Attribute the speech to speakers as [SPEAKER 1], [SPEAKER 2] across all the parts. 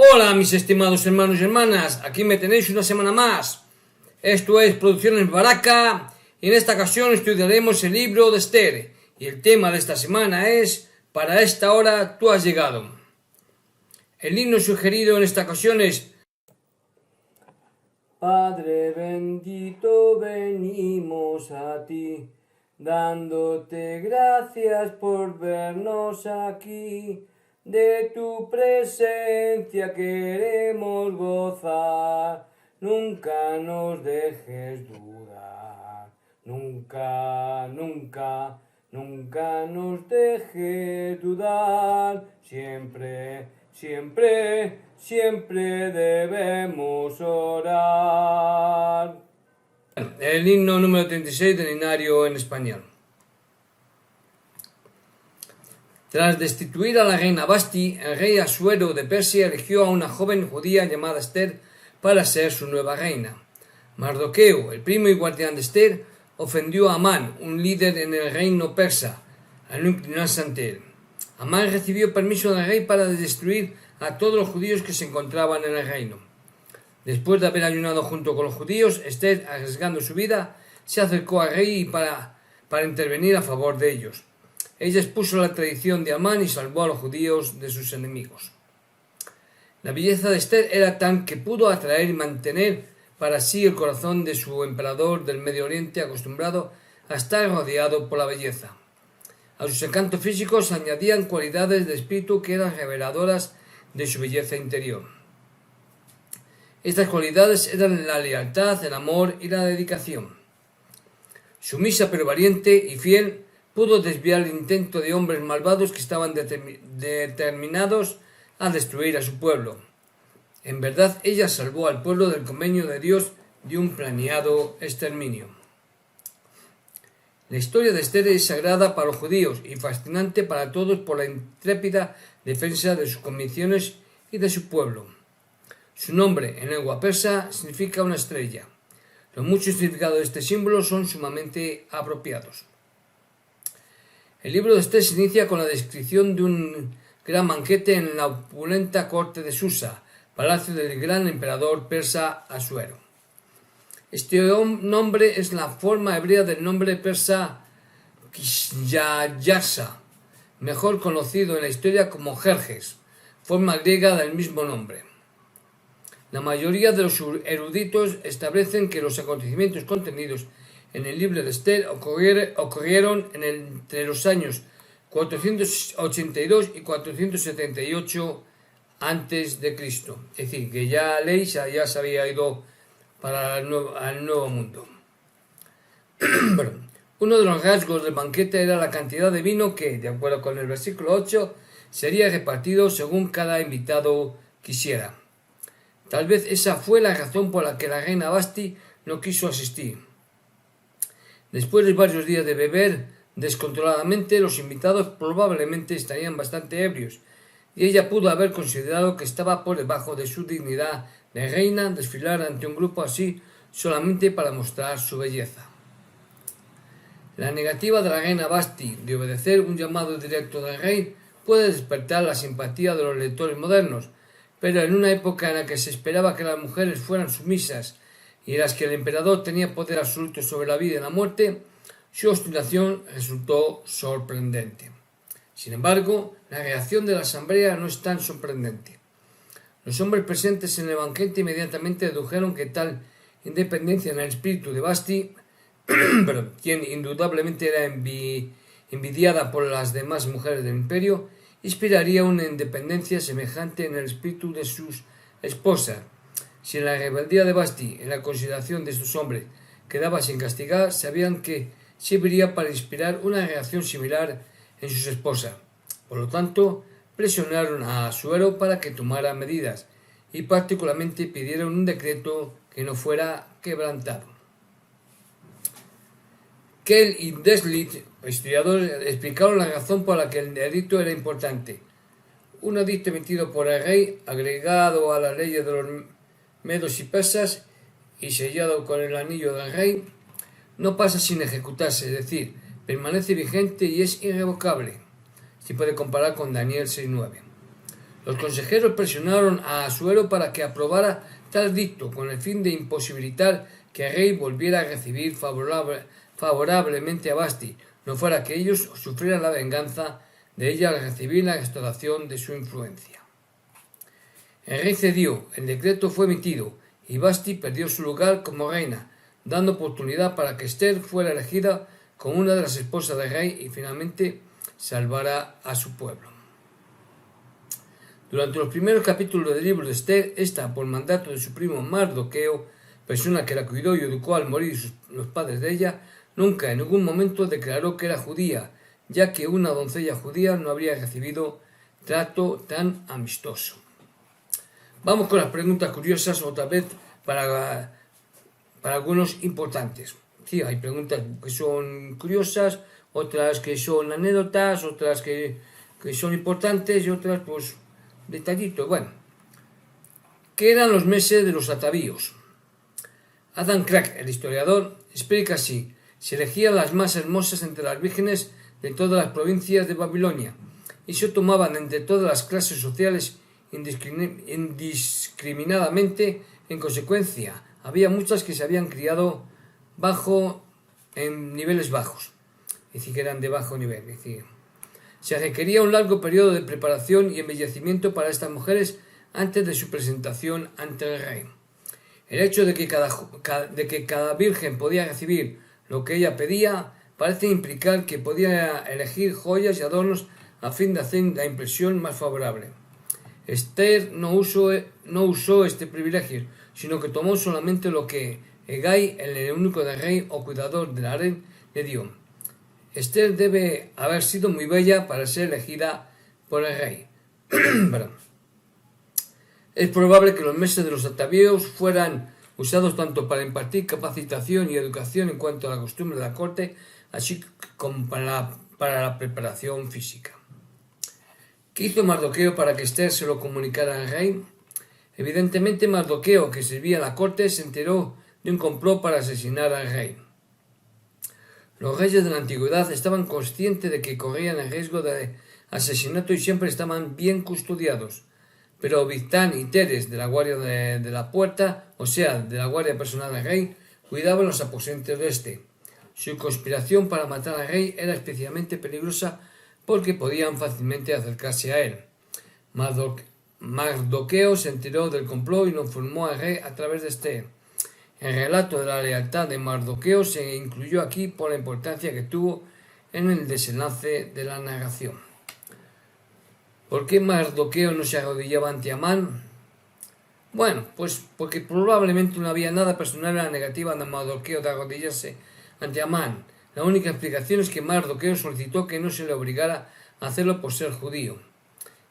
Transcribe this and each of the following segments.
[SPEAKER 1] Hola mis estimados hermanos y hermanas, aquí me tenéis una semana más. Esto es Producciones Baraka y en esta ocasión estudiaremos el libro de Esther y el tema de esta semana es Para esta hora tú has llegado. El himno sugerido en esta ocasión es
[SPEAKER 2] Padre bendito, venimos a ti, dándote gracias por vernos aquí. De tu presencia queremos gozar, nunca nos dejes dudar, nunca nos dejes dudar, siempre debemos orar.
[SPEAKER 1] el himno número 36 del Himnario en español. Tras destituir a la reina Vasti, el rey Asuero de Persia eligió a una joven judía llamada Esther para ser su nueva reina. Mardoqueo, el primo y guardián de Esther, ofendió a Amán, un líder en el reino persa, al no inclinarse ante él. Amán recibió permiso del rey para destruir a todos los judíos que se encontraban en el reino. Después de haber ayunado junto con los judíos, Esther, arriesgando su vida, se acercó al rey para intervenir a favor de ellos. Ella expuso la traición de Amán y salvó a los judíos de sus enemigos. La belleza de Esther era tan que pudo atraer y mantener para sí el corazón de su emperador del Medio Oriente acostumbrado a estar rodeado por la belleza. A sus encantos físicos se añadían cualidades de espíritu que eran reveladoras de su belleza interior. Estas cualidades eran la lealtad, el amor y la dedicación. Sumisa pero valiente y fiel, pudo desviar el intento de hombres malvados que estaban determinados a destruir a su pueblo. En verdad, ella salvó al pueblo del convenio de Dios de un planeado exterminio. La historia de Esther es sagrada para los judíos y fascinante para todos por la intrépida defensa de sus convicciones y de su pueblo. Su nombre en lengua persa significa una estrella. Los muchos significados de este símbolo son sumamente apropiados. El libro de Esther se inicia con la descripción de un gran banquete en la opulenta corte de Susa, palacio del gran emperador persa Asuero. Este nombre es la forma hebrea del nombre persa Kishyayasa, mejor conocido en la historia como Jerjes, forma griega del mismo nombre. La mayoría de los eruditos establecen que los acontecimientos contenidos en el libro de Esther ocurrieron entre los años 482 y 478 antes de Cristo. Es decir, que ya ya se había ido para el nuevo mundo. Uno de los rasgos del banquete era la cantidad de vino que, de acuerdo con el versículo 8, sería repartido según cada invitado quisiera. Tal vez esa fue la razón por la que la reina Vasti no quiso asistir. Después de varios días de beber descontroladamente, los invitados probablemente estarían bastante ebrios, y ella pudo haber considerado que estaba por debajo de su dignidad de reina desfilar ante un grupo así solamente para mostrar su belleza. La negativa de la reina Vasti de obedecer un llamado directo del rey puede despertar la simpatía de los lectores modernos, pero en una época en la que se esperaba que las mujeres fueran sumisas y en las que el emperador tenía poder absoluto sobre la vida y la muerte, su obstinación resultó sorprendente. Sin embargo, la reacción de la asamblea no es tan sorprendente. Los hombres presentes en el banquete inmediatamente dedujeron que tal independencia en el espíritu de Vasti, quien indudablemente era envidiada por las demás mujeres del imperio, inspiraría una independencia semejante en el espíritu de sus esposas. Si en la rebeldía de Vasti, en la consideración de estos hombres, quedaba sin castigar, sabían que serviría para inspirar una reacción similar en sus esposas. Por lo tanto, presionaron a Asuero para que tomara medidas y particularmente pidieron un decreto que no fuera quebrantado. Kell y Deslit, historiadores, explicaron la razón por la que el edicto era importante. Un edicto emitido por el rey, agregado a las leyes de los medos y persas y sellado con el anillo del rey, no pasa sin ejecutarse, es decir, permanece vigente y es irrevocable. Se puede comparar con Daniel 6:9. Los consejeros presionaron a Asuero para que aprobara tal dicto, con el fin de imposibilitar que el rey volviera a recibir favorablemente a Basti, no fuera que ellos sufrieran la venganza de ella al recibir la restauración de su influencia. El rey cedió, el decreto fue emitido, y Basti perdió su lugar como reina, dando oportunidad para que Esther fuera elegida como una de las esposas del rey y finalmente salvara a su pueblo. Durante los primeros capítulos del libro de Esther, esta, por mandato de su primo Mardoqueo, persona que la cuidó y educó al morir los padres de ella, nunca en ningún momento declaró que era judía, ya que una doncella judía no habría recibido trato tan amistoso. Vamos con las preguntas curiosas, otra vez para algunos importantes. Sí, hay preguntas que son curiosas, otras que son anécdotas, otras que son importantes y otras, pues, detallitos. Bueno, ¿qué eran los meses de los atavíos? Adam Clarke, el historiador, explica así: se elegían las más hermosas entre las vírgenes de todas las provincias de Babilonia y se tomaban entre todas las clases sociales indiscriminadamente. En consecuencia, había muchas que se habían criado en niveles bajos, es decir, que eran de bajo nivel. Es decir, se requería un largo periodo de preparación y embellecimiento para estas mujeres antes de su presentación ante el rey. El hecho de que cada virgen podía recibir lo que ella pedía parece implicar que podía elegir joyas y adornos a fin de hacer la impresión más favorable. Esther no usó este privilegio, sino que tomó solamente lo que Hegai, el eunuco del rey o cuidador del harén, le dio. Esther debe haber sido muy bella para ser elegida por el rey. Es probable que los meses de los atavíos fueran usados tanto para impartir capacitación y educación en cuanto a la costumbre de la corte, así como para la preparación física. ¿Qué hizo Mardoqueo para que Esther se lo comunicara al rey? Evidentemente Mardoqueo, que servía a la corte, se enteró de un complot para asesinar al rey. Los reyes de la antigüedad estaban conscientes de que corrían el riesgo de asesinato y siempre estaban bien custodiados. Pero Bigtán y Teres, de la guardia de la puerta, o sea, de la guardia personal del rey, cuidaban los aposentos de éste. Su conspiración para matar al rey era especialmente peligrosa porque podían fácilmente acercarse a él. Mardoqueo se enteró del complot y lo informó al rey a través de Esther. El relato de la lealtad de Mardoqueo se incluyó aquí por la importancia que tuvo en el desenlace de la narración. ¿Por qué Mardoqueo no se arrodillaba ante Amán? Bueno, pues porque probablemente no había nada personal en la negativa de Mardoqueo de arrodillarse ante Amán. La única explicación es que Mardoqueo solicitó que no se le obligara a hacerlo por ser judío.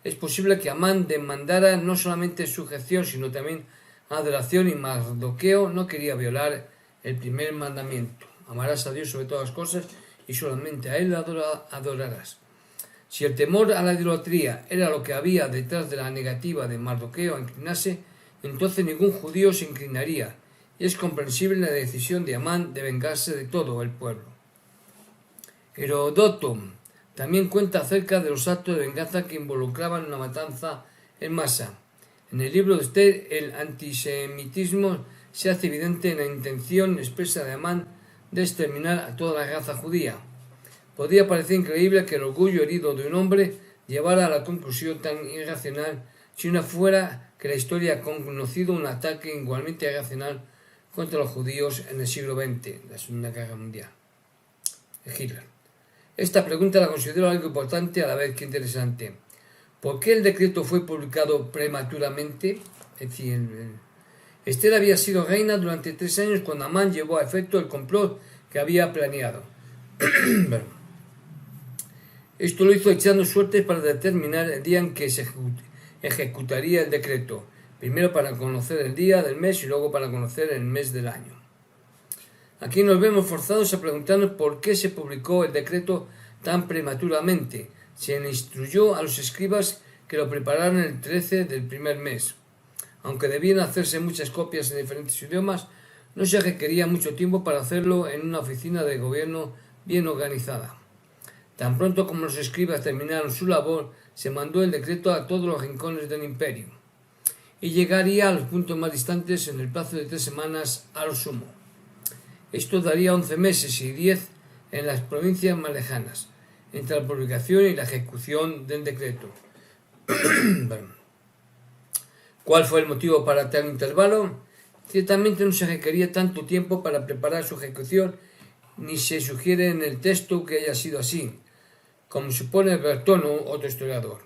[SPEAKER 1] Es posible que Amán demandara no solamente sujeción, sino también adoración, y Mardoqueo no quería violar el primer mandamiento: amarás a Dios sobre todas las cosas y solamente a Él adorarás. Si el temor a la idolatría era lo que había detrás de la negativa de Mardoqueo a inclinarse, entonces ningún judío se inclinaría, y es comprensible la decisión de Amán de vengarse de todo el pueblo. Heródoto también cuenta acerca de los actos de venganza que involucraban una matanza en masa. En el libro de Esther, el antisemitismo se hace evidente en la intención expresa de Amán de exterminar a toda la raza judía. Podría parecer increíble que el orgullo herido de un hombre llevara a la conclusión tan irracional si no fuera que la historia ha conocido un ataque igualmente irracional contra los judíos en el siglo XX, la Segunda Guerra Mundial. Hitler. Esta pregunta la considero algo importante a la vez que interesante. ¿Por qué el decreto fue publicado prematuramente? Es decir, Esther había sido reina durante 3 años cuando Amán llevó a efecto el complot que había planeado. Esto lo hizo echando suertes para determinar el día en que se ejecutaría el decreto, primero para conocer el día del mes y luego para conocer el mes del año. Aquí nos vemos forzados a preguntarnos por qué se publicó el decreto tan prematuramente. Se le instruyó a los escribas que lo prepararan el 13 del primer mes. Aunque debían hacerse muchas copias en diferentes idiomas, no se requería mucho tiempo para hacerlo en una oficina de gobierno bien organizada. Tan pronto como los escribas terminaron su labor, se mandó el decreto a todos los rincones del imperio, y llegaría a los puntos más distantes en el plazo de 3 semanas a lo sumo. Esto daría 11 meses y 10 en las provincias más lejanas, entre la publicación y la ejecución del decreto. ¿Cuál fue el motivo para tal intervalo? Ciertamente no se requería tanto tiempo para preparar su ejecución, ni se sugiere en el texto que haya sido así, como supone Bertono, otro historiador.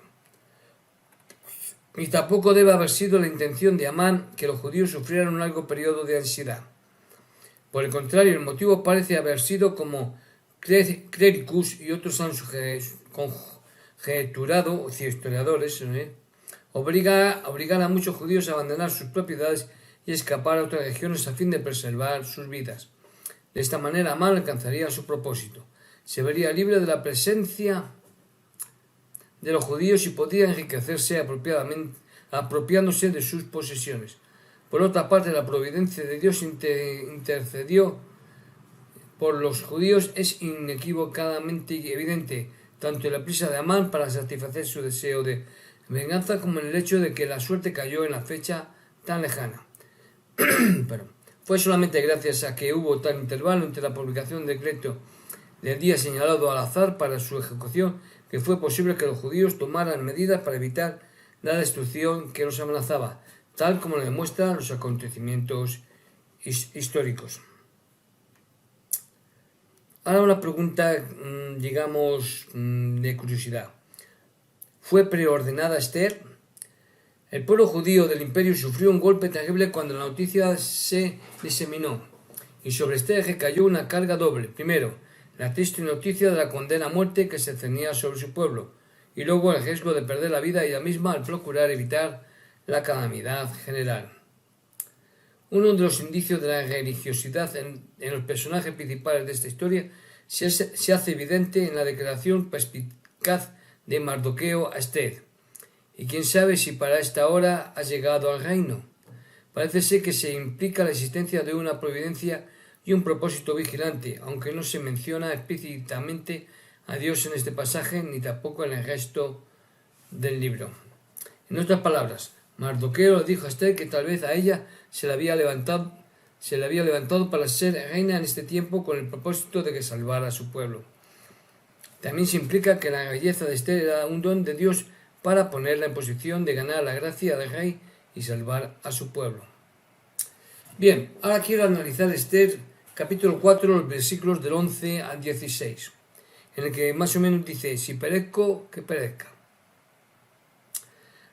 [SPEAKER 1] Y tampoco debe haber sido la intención de Amán que los judíos sufrieran un largo periodo de ansiedad. Por el contrario, el motivo parece haber sido, como Clericus y otros han conjeturado, historiadores, obligar a muchos judíos a abandonar sus propiedades y escapar a otras regiones a fin de preservar sus vidas. De esta manera Amán alcanzaría su propósito. Se vería libre de la presencia de los judíos y podía enriquecerse apropiándose de sus posesiones. Por otra parte, la providencia de Dios intercedió por los judíos es inequívocamente evidente, tanto en la prisa de Amán para satisfacer su deseo de venganza como en el hecho de que la suerte cayó en la fecha tan lejana. Pero fue solamente gracias a que hubo tal intervalo entre la publicación del decreto del día señalado al azar para su ejecución que fue posible que los judíos tomaran medidas para evitar la destrucción que los amenazaba, tal como lo demuestran los acontecimientos históricos. Ahora una pregunta, de curiosidad. ¿Fue preordenada Esther? El pueblo judío del imperio sufrió un golpe terrible cuando la noticia se diseminó, y sobre Esther recayó una carga doble. Primero, la triste noticia de la condena a muerte que se cernía sobre su pueblo, y luego el riesgo de perder la vida ella misma al procurar evitar la calamidad general. Uno de los indicios de la religiosidad en los personajes principales de esta historia se hace evidente en la declaración perspicaz de Mardoqueo a Esther. Y quién sabe si para esta hora ha llegado al reino. Parece ser que se implica la existencia de una providencia y un propósito vigilante, aunque no se menciona explícitamente a Dios en este pasaje ni tampoco en el resto del libro. En otras palabras, Mardoqueo le dijo a Esther que tal vez a ella se le había levantado para ser reina en este tiempo con el propósito de que salvara a su pueblo. También se implica que la belleza de Esther era un don de Dios para ponerla en posición de ganar la gracia del rey y salvar a su pueblo. Bien, ahora quiero analizar Esther, capítulo 4, los versículos del 11 al 16, en el que más o menos dice, si perezco, que perezca.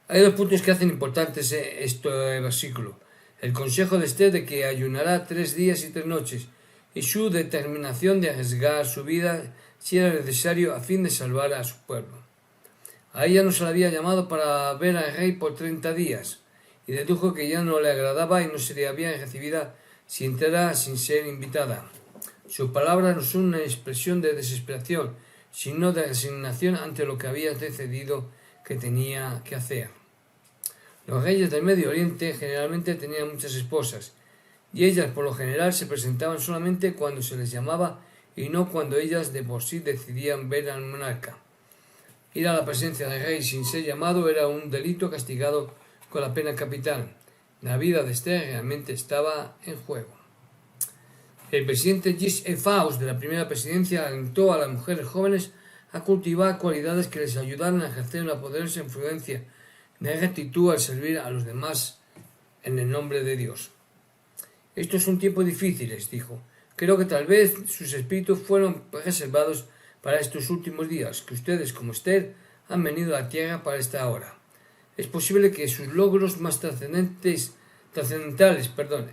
[SPEAKER 1] Hay dos puntos que hacen importantes este versículo. El consejo de Esther de que ayunará 3 días y 3 noches, y su determinación de arriesgar su vida si era necesario a fin de salvar a su pueblo. A ella no se la había llamado para ver al rey por 30 días, y dedujo que ya no le agradaba y no sería bien recibida si entrara sin ser invitada. Sus palabras no son una expresión de desesperación, sino de resignación ante lo que había decidido que tenía que hacer. Los reyes del Medio Oriente generalmente tenían muchas esposas, y ellas por lo general se presentaban solamente cuando se les llamaba y no cuando ellas de por sí decidían ver al monarca. Ir a la presencia del rey sin ser llamado era un delito castigado con la pena capital. La vida de Esther realmente estaba en juego. El presidente Gis Faust de la primera presidencia alentó a las mujeres jóvenes a cultivar cualidades que les ayudaran a ejercer una poderosa influencia de rectitud al servir a los demás en el nombre de Dios. Estos son tiempos difíciles, dijo. Creo que tal vez sus espíritus fueron reservados para estos últimos días, que ustedes, como Esther, han venido a la tierra para esta hora. Es posible que sus logros más trascendentales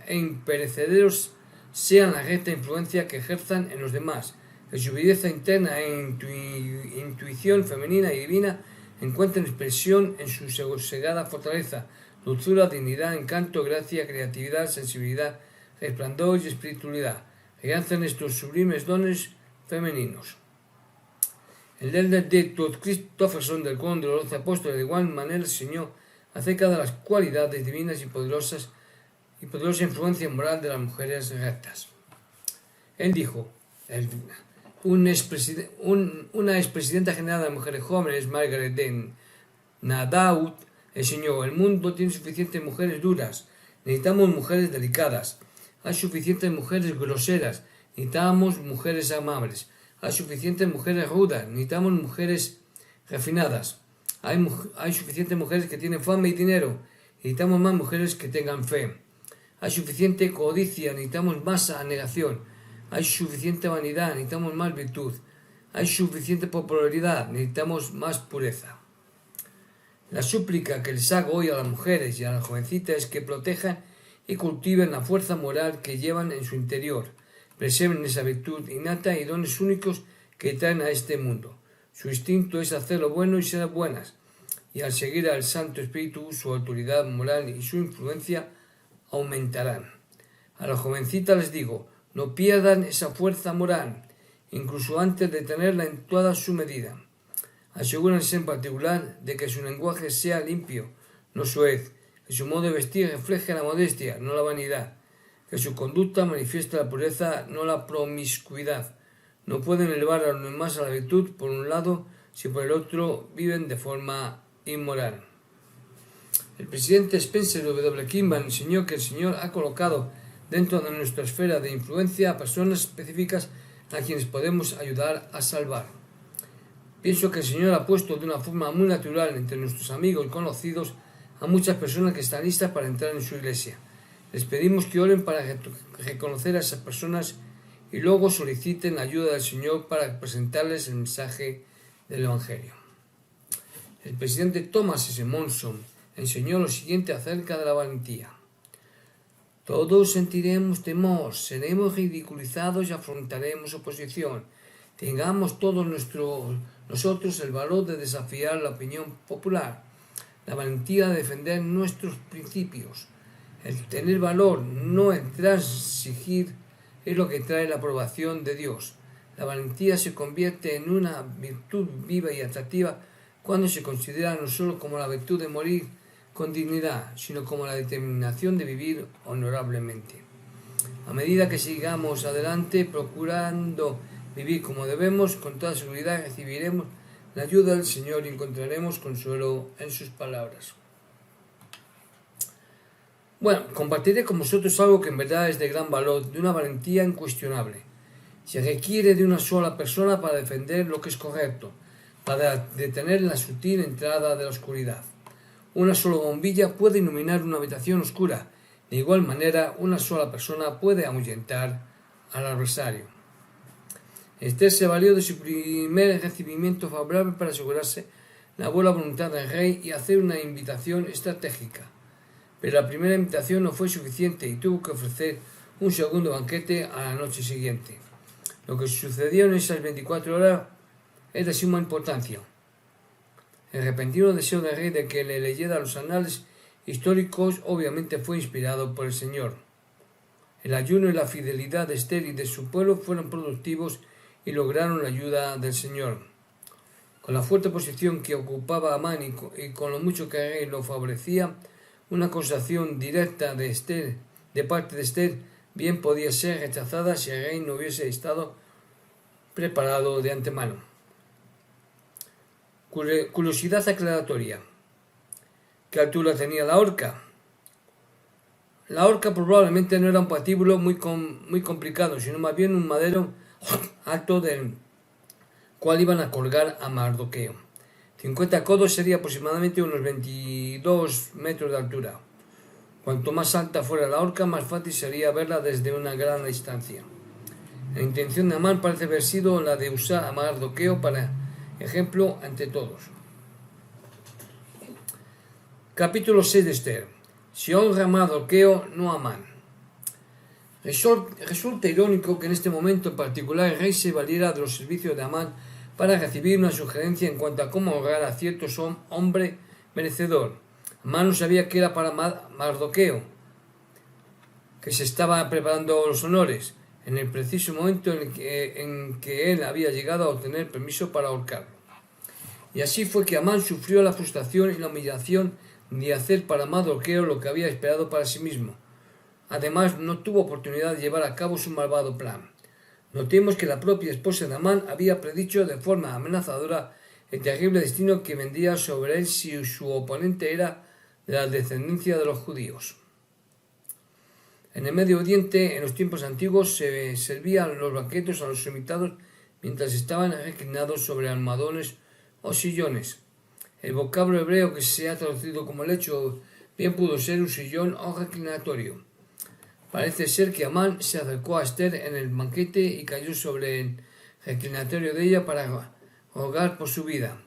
[SPEAKER 1] e imperecederos sean la recta influencia que ejerzan en los demás, que su belleza interna e intuición femenina y divina encuentren expresión en su sosegada fortaleza, dulzura, dignidad, encanto, gracia, creatividad, sensibilidad, resplandor y espiritualidad. Realcen estos sublimes dones femeninos. El Elder D. Todd Christofferson del Coro de los 12 Apóstoles de igual manera enseñó acerca de las cualidades divinas y poderosa influencia moral de las mujeres rectas. Él dijo, una expresidenta general de mujeres jóvenes, Margaret de Nadaud, enseñó: el mundo tiene suficientes mujeres duras, necesitamos mujeres delicadas. Hay suficientes mujeres groseras, necesitamos mujeres amables. Hay suficientes mujeres rudas, necesitamos mujeres refinadas. Hay suficientes mujeres que tienen fama y dinero, necesitamos más mujeres que tengan fe. Hay suficiente codicia, necesitamos más abnegación. Hay suficiente vanidad, necesitamos más virtud. Hay suficiente popularidad, necesitamos más pureza. La súplica que les hago hoy a las mujeres y a las jovencitas es que protejan y cultiven la fuerza moral que llevan en su interior, preserven esa virtud innata y dones únicos que traen a este mundo. Su instinto es hacer lo bueno y ser buenas, y al seguir al Santo Espíritu, su autoridad moral y su influencia aumentarán. A las jovencitas les digo: no pierdan esa fuerza moral, incluso antes de tenerla en toda su medida. Asegúrense en particular de que su lenguaje sea limpio, no soez, que su modo de vestir refleje la modestia, no la vanidad, que su conducta manifieste la pureza, no la promiscuidad. No pueden elevar a los demás a la virtud por un lado si por el otro viven de forma inmoral. El presidente Spencer W. Kimball enseñó que el Señor ha colocado dentro de nuestra esfera de influencia a personas específicas a quienes podemos ayudar a salvar. Pienso que el Señor ha puesto de una forma muy natural entre nuestros amigos y conocidos a muchas personas que están listas para entrar en su iglesia. Les pedimos que oren para reconocer a esas personas y luego soliciten la ayuda del Señor para presentarles el mensaje del Evangelio. El presidente Thomas S. Monson enseñó lo siguiente acerca de la valentía: todos sentiremos temor, seremos ridiculizados y afrontaremos oposición. Tengamos todos nosotros el valor de desafiar la opinión popular, la valentía de defender nuestros principios. El tener valor, no el transigir, es lo que trae la aprobación de Dios. La valentía se convierte en una virtud viva y atractiva cuando se considera no solo como la virtud de morir con dignidad, sino como la determinación de vivir honorablemente. A medida que sigamos adelante procurando vivir como debemos, con toda seguridad recibiremos la ayuda del Señor y encontraremos consuelo en sus palabras. Bueno, compartiré con vosotros algo que en verdad es de gran valor, de una valentía incuestionable. Se requiere de una sola persona para defender lo que es correcto, para detener la sutil entrada de la oscuridad. Una sola bombilla puede iluminar una habitación oscura. De igual manera, una sola persona puede ahuyentar al adversario. Esther se valió de su primer recibimiento favorable para asegurarse la buena voluntad del rey y hacer una invitación estratégica. Pero la primera invitación no fue suficiente y tuvo que ofrecer un segundo banquete a la noche siguiente. Lo que sucedió en esas 24 horas es de suma importancia. El repentino deseo del rey de que le leyera los anales históricos obviamente fue inspirado por el Señor. El ayuno y la fidelidad de Esther y de su pueblo fueron productivos y lograron la ayuda del Señor. Con la fuerte posición que ocupaba Amán y con lo mucho que el rey lo favorecía, una acusación directa de parte de Esther bien podía ser rechazada si el rey no hubiese estado preparado de antemano. Curiosidad aclaratoria. ¿Qué altura tenía la horca? La horca probablemente no era un patíbulo muy complicado, sino más bien un madero alto del cual iban a colgar a Mardoqueo. 50 codos sería aproximadamente unos 22 metros de altura. Cuanto más alta fuera la horca, más fácil sería verla desde una gran distancia. La intención de Amán parece haber sido la de usar a Mardoqueo para ejemplo ante todos. Capítulo 6 de Esther. Se honra a Mardoqueo, no a Amán. Resulta irónico que en este momento en particular el rey se valiera de los servicios de Amán para recibir una sugerencia en cuanto a cómo honrar a cierto hombre merecedor. Amán no sabía que era para Mardoqueo, que se estaba preparando los honores, en el preciso momento en que él había llegado a obtener permiso para ahorcarlo. Y así fue que Amán sufrió la frustración y la humillación de hacer para Mardoqueo lo que había esperado para sí mismo. Además, no tuvo oportunidad de llevar a cabo su malvado plan. Notemos que la propia esposa de Amán había predicho de forma amenazadora el terrible destino que vendría sobre él si su oponente era de la descendencia de los judíos. En el Medio Oriente, en los tiempos antiguos, se servían los banquetes a los invitados mientras estaban reclinados sobre almohadones o sillones. El vocablo hebreo que se ha traducido como lecho bien pudo ser un sillón o reclinatorio. Parece ser que Amán se acercó a Esther en el banquete y cayó sobre el reclinatorio de ella para rogar por su vida.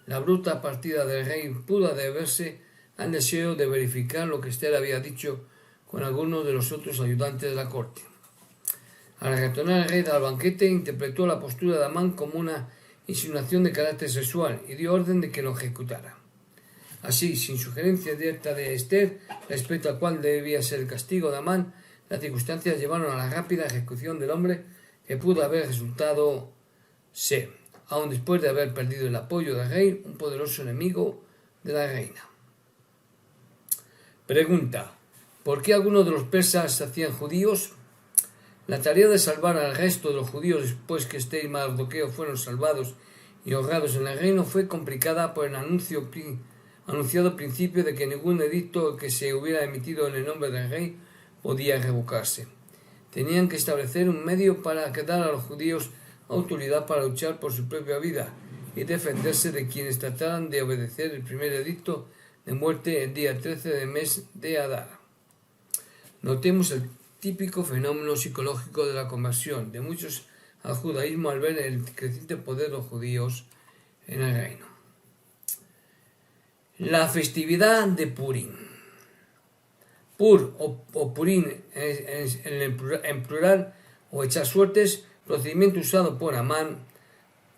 [SPEAKER 1] La bruta partida del rey pudo deberse al deseo de verificar lo que Esther había dicho con algunos de los otros ayudantes de la corte. Al retornar el rey del banquete, interpretó la postura de Amán como una insinuación de carácter sexual y dio orden de que lo ejecutara. Así, sin sugerencia directa de Esther respecto a cuál debía ser el castigo de Amán, las circunstancias llevaron a la rápida ejecución del hombre que pudo haber resultado ser, aun después de haber perdido el apoyo del rey, un poderoso enemigo de la reina. Pregunta: ¿por qué algunos de los persas se hacían judíos? La tarea de salvar al resto de los judíos después que Esther y Mardoqueo fueron salvados y honrados en el reino fue complicada por el anunciado principio de que ningún edicto que se hubiera emitido en el nombre del rey podía revocarse. Tenían que establecer un medio para dar a los judíos autoridad para luchar por su propia vida y defenderse de quienes trataran de obedecer el primer edicto de muerte el día 13 del mes de Adar. Notemos el típico fenómeno psicológico de la conversión de muchos al judaísmo al ver el creciente poder de los judíos en el reino. La festividad de Purim. Pur o Purim en plural o echar suertes, procedimiento usado por Amán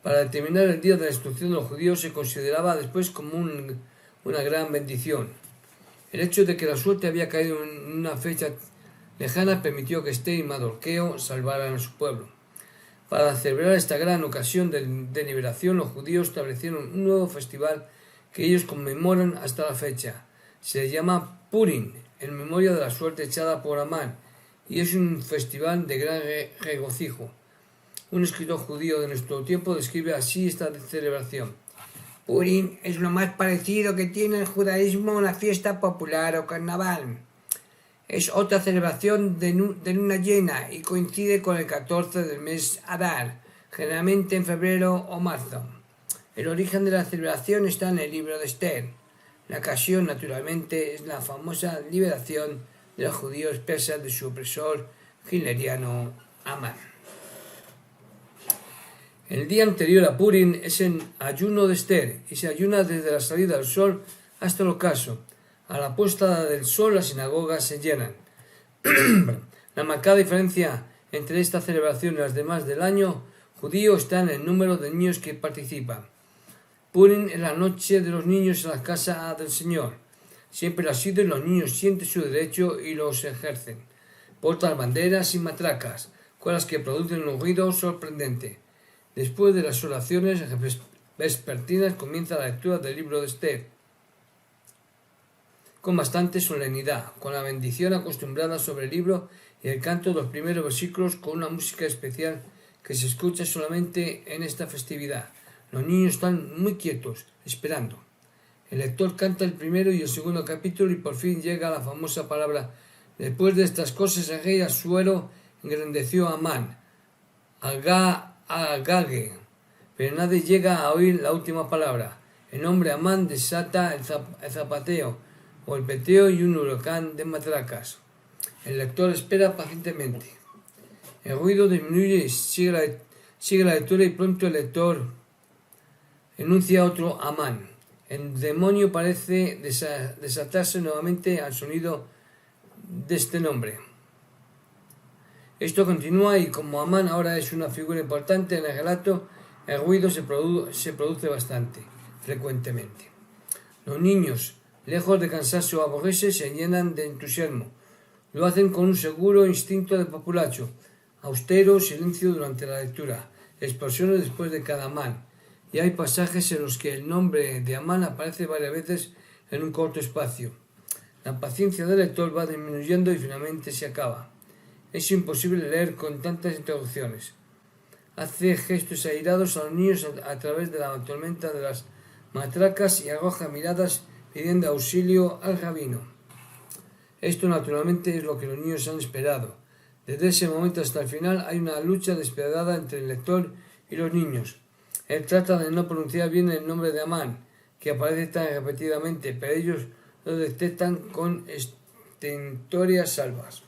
[SPEAKER 1] para determinar el día de la destrucción de los judíos, se consideraba después como una gran bendición. El hecho de que la suerte había caído en una fecha lejana permitió que Esther y Mardoqueo salvaran a su pueblo. Para celebrar esta gran ocasión de liberación, los judíos establecieron un nuevo festival que ellos conmemoran hasta la fecha. Se llama Purim, en memoria de la suerte echada por Amán, y es un festival de gran regocijo. Un escritor judío de nuestro tiempo describe así esta celebración. Purim es lo más parecido que tiene el judaísmo a una fiesta popular o carnaval. Es otra celebración de luna llena y coincide con el 14 del mes Adar, generalmente en febrero o marzo. El origen de la celebración está en el libro de Esther. La ocasión, naturalmente, es la famosa liberación de los judíos persas de su opresor hitleriano Amán. El día anterior a Purim es el ayuno de Esther y se ayuna desde la salida del sol hasta el ocaso. A la puesta del sol las sinagogas se llenan. La marcada diferencia entre esta celebración y las demás del año judío está en el número de niños que participan. Purim es la noche de los niños en la casa del Señor. Siempre lo ha sido y los niños sienten su derecho y los ejercen. Portan banderas y matracas, con las que producen un ruido sorprendente. Después de las oraciones vespertinas comienza la lectura del libro de Esther, con bastante solemnidad, con la bendición acostumbrada sobre el libro y el canto de los primeros versículos con una música especial que se escucha solamente en esta festividad. Los niños están muy quietos, esperando. El lector canta el primero y el segundo capítulo y por fin llega la famosa palabra: después de estas cosas el rey Asuero engrandeció a Amán, Agage, pero nadie llega a oír la última palabra. El nombre Amán desata el zapateo, golpeteo y un huracán de matracas. El lector espera pacientemente. El ruido disminuye y sigue la lectura y pronto el lector enuncia otro Amán. El demonio parece desatarse nuevamente al sonido de este nombre. Esto continúa y como Amán ahora es una figura importante en el relato, el ruido se produce bastante frecuentemente. Los niños, lejos de cansarse o aburrirse, se llenan de entusiasmo. Lo hacen con un seguro instinto de populacho, austero silencio durante la lectura, explosiones después de cada Amán, y hay pasajes en los que el nombre de Amán aparece varias veces en un corto espacio. La paciencia del lector va disminuyendo y finalmente se acaba. Es imposible leer con tantas introducciones. hace gestos airados a los niños a través de la tormenta de las matracas y arroja miradas pidiendo auxilio al rabino. Esto naturalmente es lo que los niños han esperado. Desde ese momento hasta el final hay una lucha despiadada entre el lector y los niños. Él trata de no pronunciar bien el nombre de Amán, que aparece tan repetidamente, pero ellos lo detectan con estentorias salvas.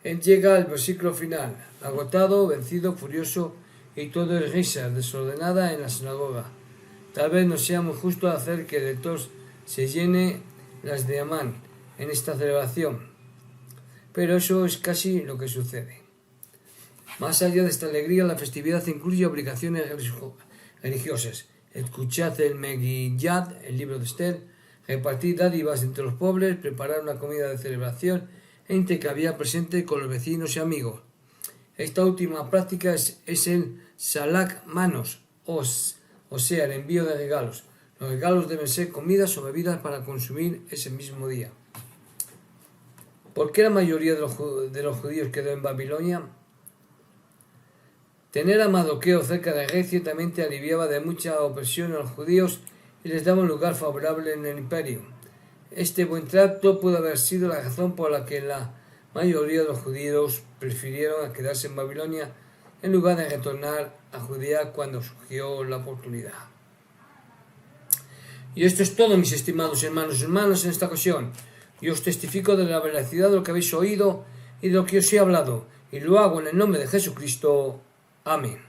[SPEAKER 1] Él llega al versículo final, agotado, vencido, furioso, y todo es risa desordenada en la sinagoga. Tal vez no sea muy justo hacer que el lector se llene las de Amán en esta celebración, pero eso es casi lo que sucede. Más allá de esta alegría, la festividad incluye obligaciones religiosas. Escuchad el Megillat, el libro de Esther, repartir dádivas entre los pobres, preparar una comida de celebración e intercambiar presente con los vecinos y amigos. Esta última práctica es el Salak Manos, o sea, el envío de regalos. Los regalos deben ser comidas o bebidas para consumir ese mismo día. ¿Por qué la mayoría de los judíos quedó en Babilonia? Tener a Mardoqueo cerca del rey ciertamente aliviaba de mucha opresión a los judíos y les daba un lugar favorable en el imperio. Este buen trato pudo haber sido la razón por la que la mayoría de los judíos prefirieron quedarse en Babilonia en lugar de retornar a Judea cuando surgió la oportunidad. Y esto es todo, mis estimados hermanos y hermanas, en esta ocasión. Yo os testifico de la veracidad de lo que habéis oído y de lo que os he hablado, y lo hago en el nombre de Jesucristo. Amén.